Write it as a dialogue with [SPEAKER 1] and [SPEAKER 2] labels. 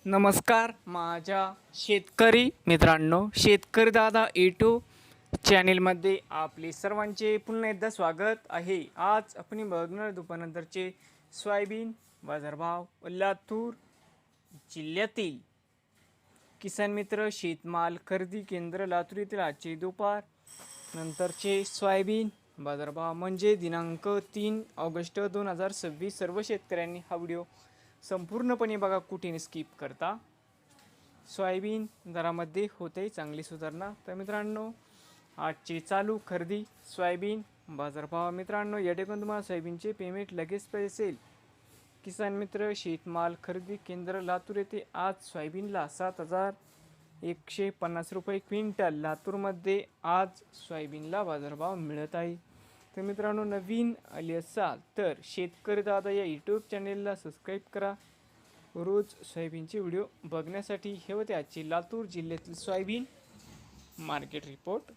[SPEAKER 1] नमस्कार माझ्या शेतकरी मित्रांनो, शेतकरी दादा यूट्यूब चॅनेलमध्ये आपले सर्वांचे पुन्हा एकदा स्वागत आहे। आज आपण बघणार दुपारनंतरचे सोयाबीन बाजारभाव लातूर जिल्ह्यातील किसान मित्र शेतमाल खरेदी केंद्र लातूर येथील आजचे दुपार नंतरचे सोयाबीन बाजारभाव म्हणजे दिनांक 3 ऑगस्ट 2026। सर्व शेतकऱ्यांनी हा व्हिडिओ संपूर्णपणे बघा, कुठे स्किप करता। सोयाबीन दरामध्ये होते चांगली सुधारणा। तर मित्रांनो, आजची चालू खरेदी सोयाबीन बाजारभाव मित्रांनो, या ठिकाणी तुम्हाला सोयाबीनचे पेमेंट लगेच असेल। किसान मित्र शेतमाल खरेदी केंद्र लातूर येथे आज सोयाबीनला 7,150 रुपये क्विंटल लातूरमध्ये आज सोयाबीनला बाजारभाव मिळत आहे। तर मित्रांनो, नवीन आले असाल तर शेतकरी दादा या यूट्यूब चॅनेलला सबस्क्राईब करा। रोज सोयाबीनचे व्हिडिओ बघण्यासाठी हे होते आजचे लातूर जिल्ह्यातील सोयाबीन मार्केट रिपोर्ट।